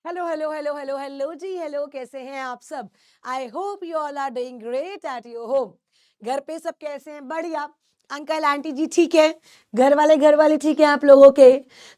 Hello hello hello hello hello जी, hello. कैसे हैं आप सब? I hope you all are doing great at your home. घर पे सब कैसे हैं? बढ़िया। अंकल आंटी जी ठीक है? घर वाले ठीक है आप लोगों के?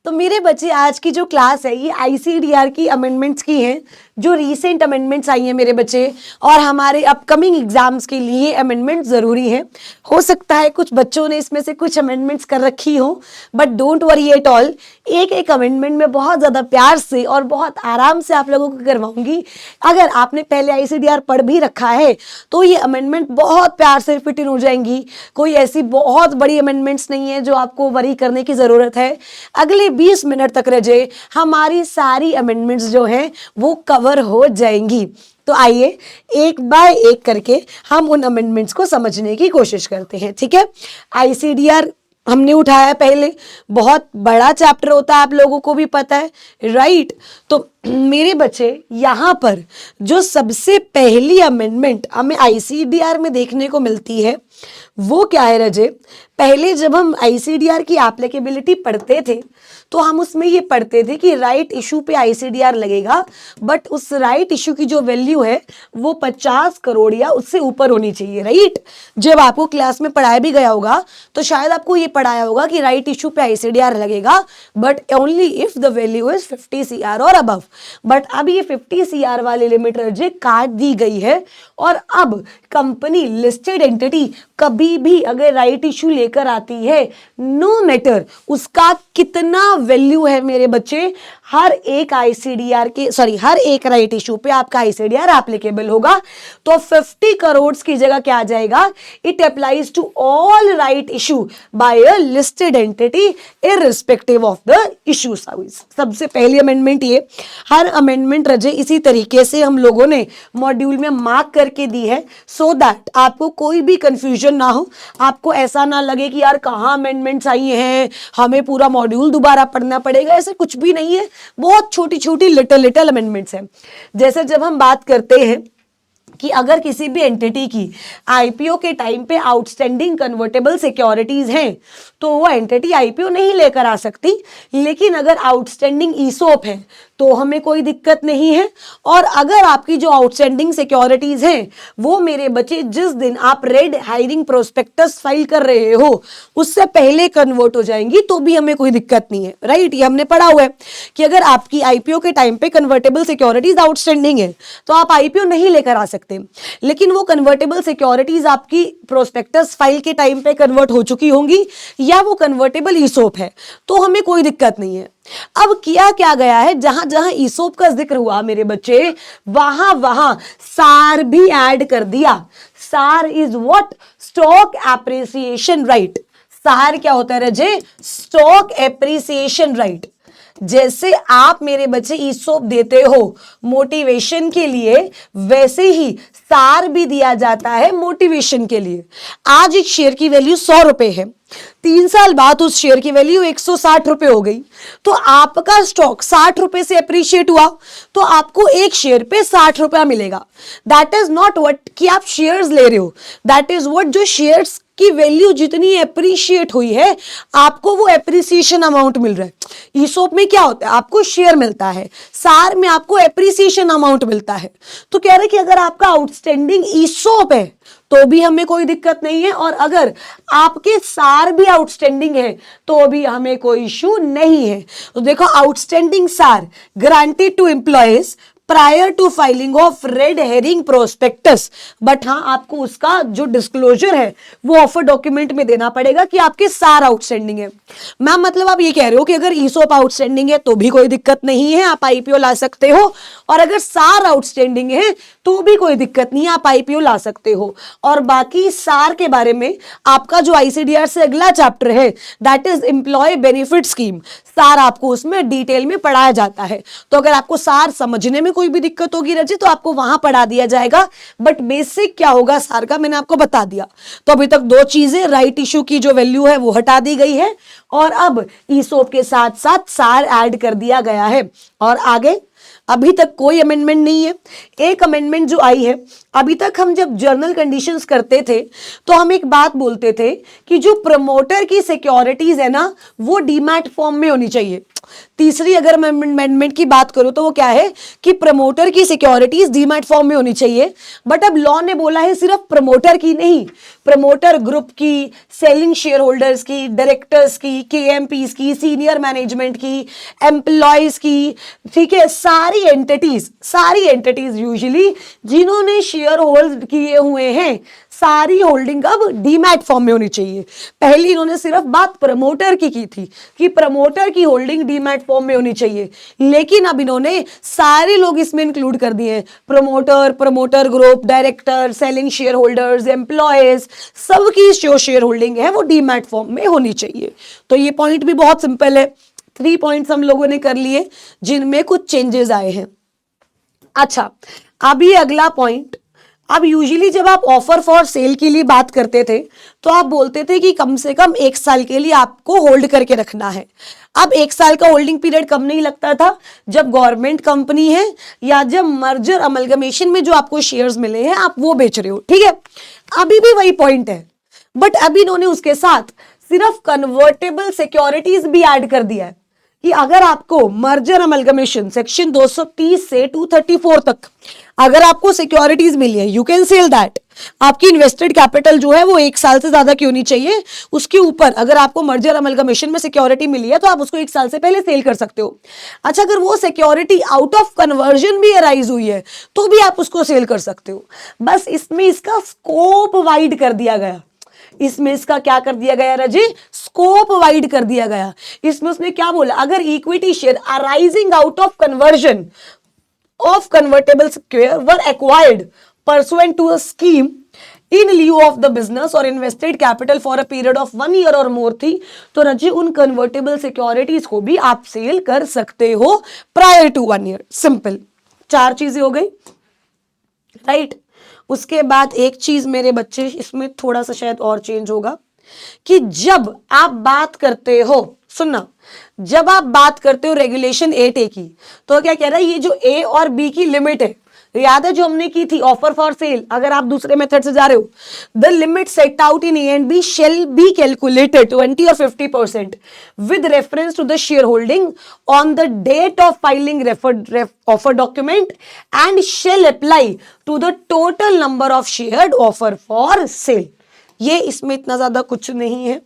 तो मेरे बच्चे, आज की जो क्लास है ये आईसीडीआर की अमेंडमेंट्स की है, जो रीसेंट अमेंडमेंट्स आई हैं मेरे बच्चे, और हमारे अपकमिंग एग्जाम्स के लिए अमेंडमेंट ज़रूरी है। हो सकता है कुछ बच्चों ने इसमें से कुछ अमेंडमेंट्स कर रखी हो, but don't worry at all. एक एक अमेंडमेंट में बहुत ज़्यादा प्यार से और बहुत आराम से आप लोगों को करवाऊंगी। अगर आपने पहले आईसीडीआर पढ़ भी रखा है तो ये अमेंडमेंट बहुत प्यार से फिट इन हो जाएंगी। कोई ऐसी बहुत बड़ी अमेंडमेंट्स नहीं है जो आपको वरी करने की ज़रूरत है। अगले 20 मिनट तक रजे हमारी सारी अमेंडमेंट्स जो हैं वो कवर हो जाएंगी। तो आइए एक बाय एक करके हम उन अमेंडमेंट्स को समझने की कोशिश करते हैं, ठीक है? आईसीडीआर हमने उठाया पहले, बहुत बड़ा चैप्टर होता है, आप लोगों को भी पता है, राइट? तो मेरे बच्चे, यहाँ पर जो सबसे पहली अमेंडमेंट हमें आईसीडीआर में देखने को मिलती है वो क्या है रजे? पहले जब हम आईसीडीआर की एप्लीकेबिलिटी पढ़ते थे तो हम उसमें ये पढ़ते थे कि राइट इशू पे आईसीडीआर लगेगा, बट उस राइट इशू की जो वैल्यू है वो 50 करोड़ या उससे ऊपर होनी चाहिए, राइट? जब आपको क्लास में पढ़ाया भी गया होगा तो शायद आपको ये पढ़ाया होगा कि राइट इशू पे आईसीडीआर लगेगा, but only if the value is 50 CR और अबव। बट अब ये 50 CR वाली लिमिट रजे काट दी गई है, और अब कंपनी, लिस्टेड एंटिटी कभी भी अगर राइट इशू लेकर आती है, नो मैटर उसका कितना वैल्यू है मेरे बच्चे, हर एक आईसीडीआर के हर एक राइट इशू पे आपका आईसीडीआर एप्लीकेबल होगा। तो 50 करोड़ की जगह क्या आ जाएगा? It applies to all right issue by a listed entity irrespective of the issue size. सबसे पहली अमेंडमेंट ये। हर अमेंडमेंट रजे इसी तरीके से हम लोगों ने मॉड्यूल में मार्क करके दी है, सो दैट आपको कोई भी कंफ्यूजन ना हो, आपको ऐसा ना लगे कि यार कहाँ अमेंडमेंट्स आई हैं, हमें पूरा मॉड्यूल दोबारा पढ़ना पड़ेगा। ऐसे कुछ भी नहीं है, बहुत छोटी छोटी लिटिल अमेंडमेंट्स हैं। जैसे जब हम बात करते हैं कि अगर किसी भी एंटिटी की आईपीओ के टाइम पे आउटस्टैंडिंग कन्वर्टेबल सिक्योरिटीज हैं तो वो एंटिटी आईपीओ नहीं लेकर आ सकती, लेकिन अगर आउटस्टैंडिंग ईसोप है तो हमें कोई दिक्कत नहीं है। और अगर आपकी जो आउटस्टैंडिंग सिक्योरिटीज हैं वो मेरे बच्चे जिस दिन आप रेड हायरिंग प्रोस्पेक्टस फाइल कर रहे हो उससे पहले कन्वर्ट हो जाएंगी तो भी हमें कोई दिक्कत नहीं है, राइट? ये हमने पढ़ा हुआ है कि अगर आपकी आईपीओ के टाइम पे कन्वर्टेबल सिक्योरिटीज आउटस्टैंडिंग है तो आप आईपीओ नहीं लेकर आ सकते, लेकिन वो कन्वर्टेबल सिक्योरिटीज आपकी प्रोस्पेक्टस फाइल के टाइम पे कन्वर्ट हो चुकी होंगी या वो कन्वर्टेबल ईसोप है तो हमें कोई दिक्कत नहीं है। अब किया क्या गया है, जहां जहां ईसोप का जिक्र हुआ मेरे बच्चे, वहां वहां सार भी ऐड कर दिया। सार is what? Stock appreciation right. सार क्या होता है रजे? Stock appreciation right. जैसे आप मेरे बच्चे ईसोप देते हो मोटिवेशन के लिए, वैसे ही सार भी दिया जाता है मोटिवेशन के लिए। आज एक शेयर की वैल्यू 100 रुपए है, 3 साल बाद उस शेयर की वैल्यू 160 रुपए हो गई, तो आपका स्टॉक 60 रुपए से अप्रिशिएट हुआ तो आपको एक शेयर पे 60 रुपया मिलेगा। दैट इज नॉट व्हाट कि आप शेयर्स ले रहे हो, दैट इज व्हाट जो शेयर्स की वैल्यू जितनी एप्रिशिएट हुई है आपको वो एप्रिसिएशन अमाउंट मिल रहा है। ईसोप में क्या होता है? आपको शेयर मिलता है, सार में आपको एप्रिसिएशन अमाउंट मिलता है। तो कह रहे कि अगर आपका आउटस्टैंडिंग ईसोप है तो भी हमें कोई दिक्कत नहीं है, और अगर आपके सार भी आउटस्टैंडिंग है तो भी हमें कोई इशू नहीं है। तो देखो, outstanding SAR granted to employees prior to filing of red herring prospectus, but हाँ आपको उसका जो डिस्क्लोजर है वो ऑफर डॉक्यूमेंट में देना पड़ेगा कि आपके सार आउटस्टैंडिंग है। मैम मतलब आप ये कह रहे हो कि अगर ईसोप आउटस्टैंडिंग है तो भी कोई दिक्कत नहीं है, आप आईपीओ ला सकते हो, और अगर सार आउटस्टैंडिंग है तो भी कोई दिक्कत नहीं है, आप आईपीओ ला सकते हो। और बाकी सार के बारे में आपका जो आईसीडीआर से अगला चैप्टर है that is employee benefit scheme, SAR आपको उसमें डिटेल में पढ़ाया जाता है। तो अगर आपको सार समझने में कोई भी दिक्कत होगी रजी तो आपको वहां पढ़ा दिया जाएगा, बट बेसिक क्या होगा सार का मैंने आपको बता दिया। तो अभी तक दो चीजें, राइट इशू की जो वैल्यू है वो हटा दी गई है और अब ईसोप के साथ साथ सार ऐड कर दिया गया है। और आगे अभी तक कोई अमेंडमेंट नहीं है। एक अमेंडमेंट जो आई है, अभी तक हम जब जर्नल कंडीशंस करते थे तो हम एक बात बोलते थे कि जो प्रमोटर की सिक्योरिटीज है ना वो डीमैट फॉर्म में होनी चाहिए। तीसरी अगर मैं अमेंडमेंट की बात करूं तो वो क्या है कि प्रमोटर की सिक्योरिटीज डीमैट फॉर्म में होनी चाहिए। बट अब लॉ ने बोला है सिर्फ प्रमोटर की नहीं, प्रमोटर ग्रुप की, सेलिंग शेयर होल्डर्स की, डायरेक्टर्स की, केएमपीज की, सीनियर मैनेजमेंट की, एम्प्लॉयज की, ठीक है, सारी एंटिटीज यूजुअली जिन्होंने शेयर होल्ड किए हुए हैं सारी होल्डिंग अब डीमैट फॉर्म में होनी चाहिए। पहले इन्होंने सिर्फ बात प्रमोटर की थी कि प्रमोटर की होल्डिंग डीमैट फॉर्म में होनी चाहिए, लेकिन अब इन्होंने सारे लोग इसमें इंक्लूड कर दिए हैं, promoter, promoter group, director, selling share holders, employees, सबकी जो शेयर होल्डिंग है वो डीमैट फॉर्म में होनी चाहिए। तो ये पॉइंट भी बहुत सिंपल है। 3 पॉइंट्स हम लोगों ने कर लिए जिनमें कुछ चेंजेस आए हैं। अच्छा, अभी अगला पॉइंट, अब यूजुअली जब आप ऑफर फॉर सेल के लिए बात करते थे तो आप बोलते थे कि कम से कम 1 साल के लिए आपको होल्ड करके रखना है। अब 1 साल का होल्डिंग पीरियड कम नहीं लगता था जब गवर्नमेंट कंपनी है या जब मर्जर अमलगमेशन में जो आपको शेयर्स मिले हैं आप वो बेच रहे हो, ठीक है। अभी भी वही पॉइंट है, बट अभी इन्होंने उसके साथ सिर्फ कन्वर्टेबल सिक्योरिटीज भी ऐड कर दिया है कि अगर आपको मर्जर अमलगमेशन सेक्शन 230 से 234 तक अगर आपको सिक्योरिटीज मिली है, यू कैन सेल दैट। आपकी इन्वेस्टेड कैपिटल जो है वो 1 साल से ज्यादा क्यों नहीं चाहिए, उसके ऊपर अगर आपको मर्जर अमलगमेशन में सिक्योरिटी मिली है तो आप उसको 1 साल से पहले सेल कर सकते हो। अच्छा, अगर वो सिक्योरिटी आउट ऑफ कन्वर्जन भी अराइज हुई है तो भी आप उसको सेल कर सकते हो। बस इसमें इसका स्कोप वाइड कर दिया गया। इसमें इसका क्या कर दिया गया रजी, स्कोप वाइड कर दिया गया। इसमें उसने क्या बोला, अगर equity share arising out of conversion of convertible share were acquired pursuant to a scheme in lieu of the business or invested capital for a period of 1 year or more थी तो रजी उन कन्वर्टेबल सिक्योरिटीज को भी आप cell कर सकते हो प्रायर टू 1 year। सिंपल, 4 चीजें हो गई, राइट। उसके बाद एक चीज मेरे बच्चे इसमें थोड़ा सा शायद और चेंज होगा कि जब आप बात करते हो, सुनना, जब आप बात करते हो रेगुलेशन 8A की तो क्या कह रहा है, ये जो A और B की लिमिट है, याद है जो हमने की थी ऑफर फॉर सेल, अगर आप दूसरे मेथड से जा रहे हो, the limit set out in A and B shall be calculated 20 और 50% with reference to the share holding on the date of filing offer document and shall apply to the total number of share offer for sale. ये इसमें इतना ज्यादा कुछ नहीं है,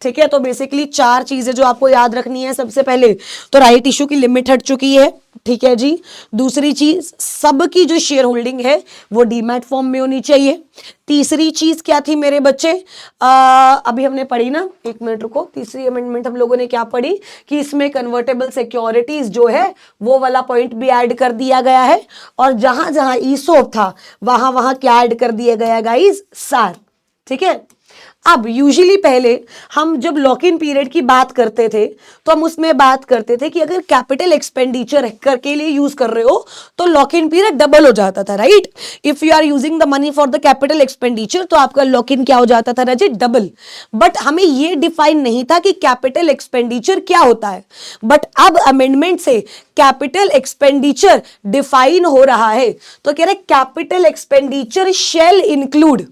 ठीक है। तो बेसिकली 4 चीजें जो आपको याद रखनी है, सबसे पहले तो राइट इशू की लिमिट हट चुकी है, ठीक है जी। दूसरी चीज, सबकी जो शेयर होल्डिंग है वो डीमैट फॉर्म में होनी चाहिए। तीसरी चीज क्या थी मेरे बच्चे, अभी हमने पढ़ी ना, 1 मिनट रुको, तीसरी अमेंडमेंट हम लोगों ने क्या पढ़ी कि इसमें कन्वर्टेबल सिक्योरिटीज जो है वो वाला पॉइंट भी ऐड कर दिया गया है, और जहां जहां ईसोप था वहां वहां क्या ऐड कर दिया गया गाइस, सार, ठीक है। अब यूजुअली पहले हम जब लॉक इन पीरियड की बात करते थे तो हम उसमें बात करते थे कि अगर कैपिटल एक्सपेंडिचर करके लिए यूज कर रहे हो तो लॉक इन पीरियड डबल हो जाता था, right. If you are using the money for the capital expenditure तो आपका लॉक इन क्या हो जाता था रजित, डबल। बट हमें ये डिफाइन नहीं था कि कैपिटल एक्सपेंडिचर क्या होता है, बट अब अमेंडमेंट से कैपिटल एक्सपेंडिचर डिफाइन हो रहा है। तो कह रहे capital expenditure shall include,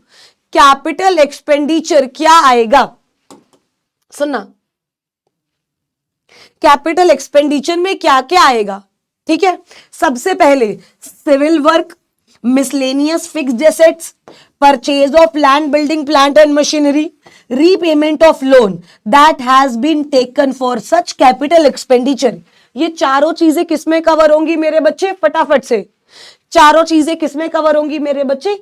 capital expenditure क्या आएगा, सुनना, कैपिटल एक्सपेंडिचर में क्या क्या आएगा, ठीक है। सबसे पहले civil work, miscellaneous fixed assets, purchase of land, building, plant and machinery, repayment of loan that has been taken for such capital expenditure. ये चारों चीजें किसमें कवर होंगी मेरे बच्चे, फटाफट से, चारों चीजें किसमें कवर होंगी मेरे बच्चे,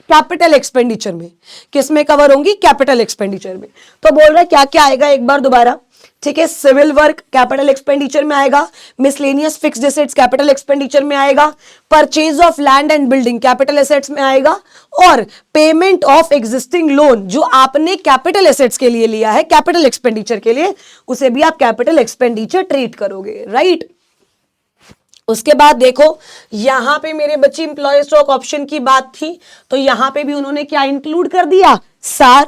कैपिटल एक्सपेंडिचर में। किसमें कवर होंगी, कैपिटल एक्सपेंडिचर में। तो बोल रहा है क्या क्या आएगा एक बार दोबारा, ठीक है। सिविल वर्क कैपिटल एक्सपेंडिचर में आएगा, miscellaneous fixed assets capital expenditure में आएगा, purchase of land and building capital assets में आएगा, और पेमेंट ऑफ एग्जिस्टिंग लोन जो आपने कैपिटल एसेट्स के लिए लिया है कैपिटल एक्सपेंडिचर के लिए, उसे भी आप कैपिटल एक्सपेंडिचर ट्रीट करोगे, राइट। उसके बाद देखो यहां पे मेरे बच्चे इंप्लॉय स्टॉक ऑप्शन की बात थी तो यहां पे भी उन्होंने क्या इंक्लूड कर दिया, सार,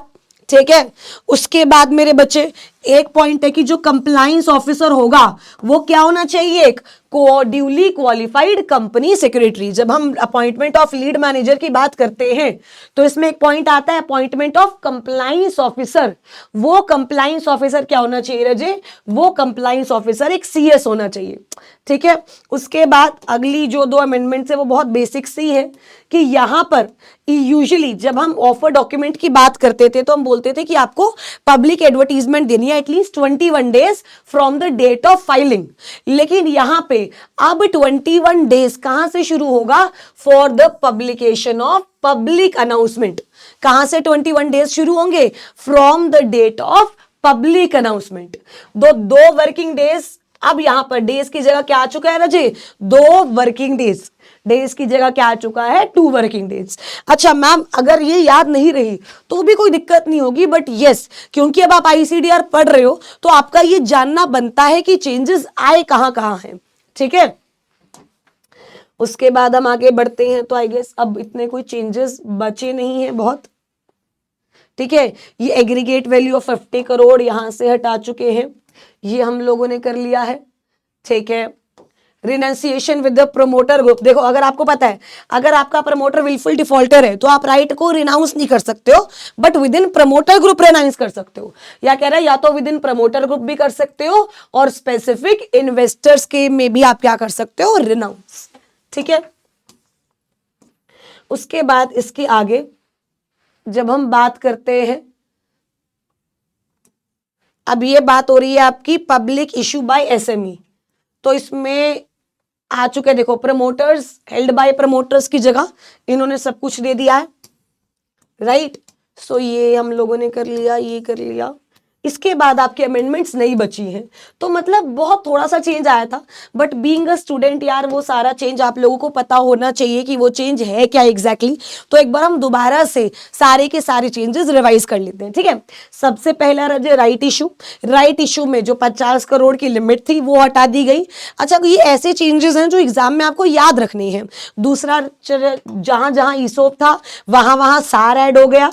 ठीक है। उसके बाद मेरे बच्चे एक पॉइंट है कि जो कंप्लायंस ऑफिसर होगा वो क्या होना चाहिए, एक ड्यूली क्वालिफाइड कंपनी सेक्रेटरी। जब हम अपॉइंटमेंट ऑफ लीड मैनेजर की बात करते हैं तो इसमें एक पॉइंट आता है अपॉइंटमेंट ऑफ कंप्लायंस ऑफिसर। वो कंप्लायंस ऑफिसर क्या होना चाहिए रजे, वो कंप्लायंस ऑफिसर एक सीएस होना चाहिए, ठीक है। उसके बाद अगली जो दो अमेंडमेंट्स है वो बहुत बेसिक सी है कि यहां पर यूजुअली जब हम ऑफर डॉक्यूमेंट की बात करते थे तो हम बोलते थे कि आपको पब्लिक एडवर्टीजमेंट देनी है at least 21 days from the date of filing. लेकिन यहां पे अब 21 डेज कहां से शुरू होगा, for the publication of public announcement. कहां से 21 डेज शुरू होंगे, from the date of public announcement. दो वर्किंग डेज, अब यहां पर डेज की जगह क्या आ चुका है रजे, 2 वर्किंग डेज। डेज की जगह क्या आ चुका है, 2 वर्किंग डेज। अच्छा मैम अगर ये याद नहीं रही तो भी कोई दिक्कत नहीं होगी, बट यस क्योंकि अब आप आईसीडीआर पढ़ रहे हो तो आपका ये जानना बनता है कि चेंजेस आए कहां कहां हैं, ठीक है। उसके बाद हम आगे बढ़ते हैं तो आई गेस अब इतने कोई चेंजेस बचे नहीं है बहुत, ठीक है। ये एग्रीगेट वैल्यू ऑफ 50 करोड़ यहां से हटा चुके हैं, ये हम लोगों ने कर लिया है, ठीक है। Renunciation with the promoter group, देखो अगर आपको पता है अगर आपका प्रमोटर विलफुल डिफॉल्टर है तो आप राइट को रिनाउंस नहीं कर सकते हो, but with in promoter group renounce कर सकते हो। या कह रहा है या तो विद इन प्रमोटर ग्रुप भी कर सकते हो और स्पेसिफिक इन्वेस्टर्स के में भी आप क्या कर सकते हो, रिनाउंस, ठीक है। उसके बाद इसके आगे जब हम बात करते हैं, अब ये बात हो रही है आपकी पब्लिक इशू बाय एसएमई, तो इसमें आ चुके देखो प्रमोटर्स हेल्ड बाय प्रमोटर्स की जगह इन्होंने सब कुछ दे दिया है, राइट। सो ये हम लोगों ने कर लिया, ये कर लिया। इसके बाद आपके अमेंडमेंट्स नहीं बची हैं, तो मतलब बहुत थोड़ा सा चेंज आया था, बट बीइंग अ स्टूडेंट यार वो सारा चेंज आप लोगों को पता होना चाहिए कि वो चेंज है क्या एग्जैक्टली। तो एक बार हम दोबारा से सारे के सारे चेंजेस रिवाइज कर लेते हैं, ठीक है। सबसे पहला रहे राइट इशू। राइट इशू में जो 50 करोड़ की लिमिट थी वो हटा दी गई। अच्छा ये ऐसे चेंजेस हैं जो एग्जाम में आपको याद रखने हैं। दूसरा जहां जहां ईसोप था वहां वहां सार ऐड हो गया।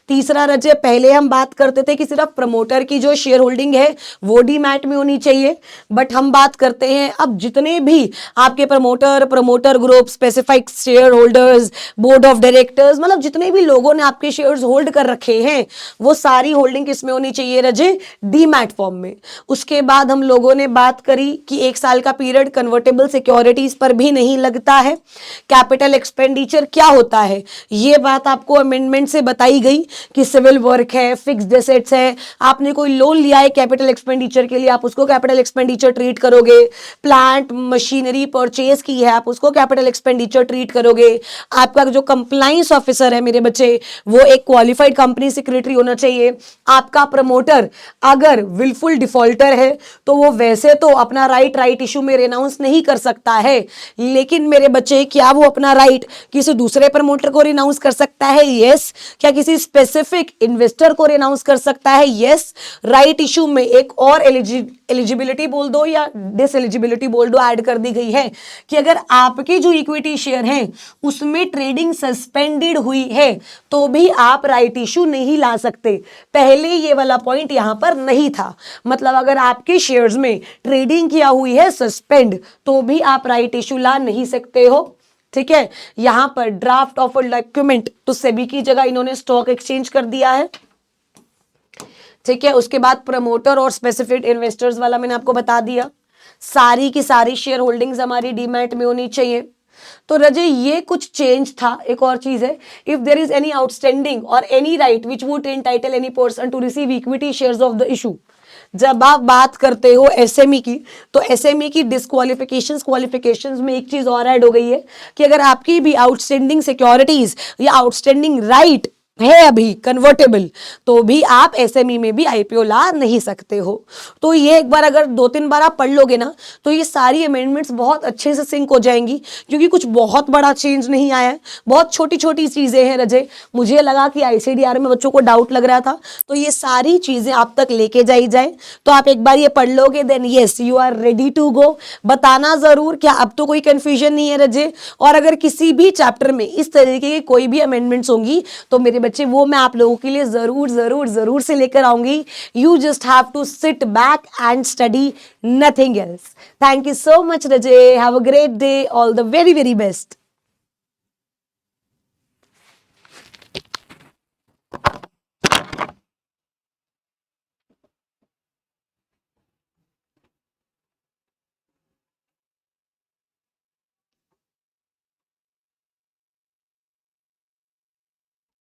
तीसरा रजे पहले हम बात करते थे कि सिर्फ प्रमोटर की जो शेयर होल्डिंग है वो डीमैट में होनी चाहिए, बट हम बात करते हैं अब जितने भी आपके promoter group, specified share holders, board of directors, मतलब जितने भी लोगों ने आपके शेयर्स होल्ड कर रखे हैं वो सारी होल्डिंग किसमें होनी चाहिए रजे, डीमैट फॉर्म में। उसके बाद हम लोगों ने बात करी कि 1 साल का पीरियड कन्वर्टेबल सिक्योरिटीज पर भी नहीं लगता है। कैपिटल एक्सपेंडिचर क्या होता है ये बात आपको अमेंडमेंट से बताई गई कि सिविल वर्क है, फिक्स्ड एसेट्स है, आपने कोई लोन लिया है कैपिटल एक्सपेंडिचर के लिए आप उसको कैपिटल एक्सपेंडिचर ट्रीट करोगे। प्लांट मशीनरी परचेज की है आप उसको कैपिटल एक्सपेंडिचर ट्रीट करोगे। आपका जो कंप्लायंस ऑफिसर है मेरे बच्चे वो एक क्वालिफाइड कंपनी सेक्रेटरी होना चाहिए। आपका प्रमोटर अगर विलफुल डिफॉल्टर है तो वो वैसे तो अपना राइट इशू में रिनाउंस नहीं कर सकता है, लेकिन मेरे बच्चे क्या वो अपना राइट किसी दूसरे प्रमोटर को रिनाउंस कर सकता है, यस। क्या किसी स्पेसिफिक इन्वेस्टर को रिनाउंस कर सकता है, यस। राइट इशू में एक और एलिजिबिलिटी बोल दो या डिसएलिजिबिलिटी बोल दो ऐड कर दी गई है कि अगर आपके जो इक्विटी शेयर हैं उसमें ट्रेडिंग सस्पेंडेड हुई है तो भी आप राइट इशू नहीं ला सकते। पहले ये वाला पॉइंट यहां पर नहीं था, मतलब अगर आपके शेयर्स में ट्रेडिंग किया हुई है सस्पेंड तो भी आप राइट इशू ला नहीं सकते हो, ठीक है। यहां पर ड्राफ्ट ऑफ डॉक्यूमेंट तो सेबी की जगह इन्होंने स्टॉक एक्सचेंज कर दिया है, ठीक है। उसके बाद प्रमोटर और स्पेसिफिक इन्वेस्टर्स वाला मैंने आपको बता दिया। सारी की सारी शेयर होल्डिंग्स हमारी डीमैट में होनी चाहिए। तो रजे ये कुछ चेंज था। एक और चीज है, if there is any outstanding और any right which would entitle any person to receive equity shares of the issue. जब आप बात करते हो एसएमई की तो एसएमई की डिस्क्वालिफिकेशंस क्वालिफिकेशंस में एक चीज और ऐड हो गई है कि अगर आपकी भी आउटस्टैंडिंग सिक्योरिटीज या आउटस्टैंडिंग राइट है अभी कन्वर्टेबल तो भी आप एसएमई में भी आईपीओ ला नहीं सकते हो। तो ये एक बार अगर 2-3 बार आप पढ़ लोगे ना तो ये सारी अमेंडमेंट्स बहुत अच्छे से सिंक हो जाएंगी, क्योंकि कुछ बहुत बड़ा चेंज नहीं आया है, बहुत छोटी छोटी चीजें हैं रजे। मुझे लगा कि आईसीडीआर में बच्चों को डाउट लग रहा था, तो ये सारी चीजें आप तक लेके जाई जाए तो आप एक बार ये पढ़ लोगे then yes you are ready to go. बताना जरूर क्या अब तो कोई कंफ्यूजन नहीं है रजे। और अगर किसी भी चैप्टर में इस तरीके की कोई भी अमेंडमेंट्स होंगी तो मेरे बच्चे, वो मैं आप लोगों के लिए ज़रूर ज़रूर ज़रूर से लेकर आऊँगी. You just have to sit back and study, nothing else. Thank you so much, Rajay. Have a great day. All the very, very best.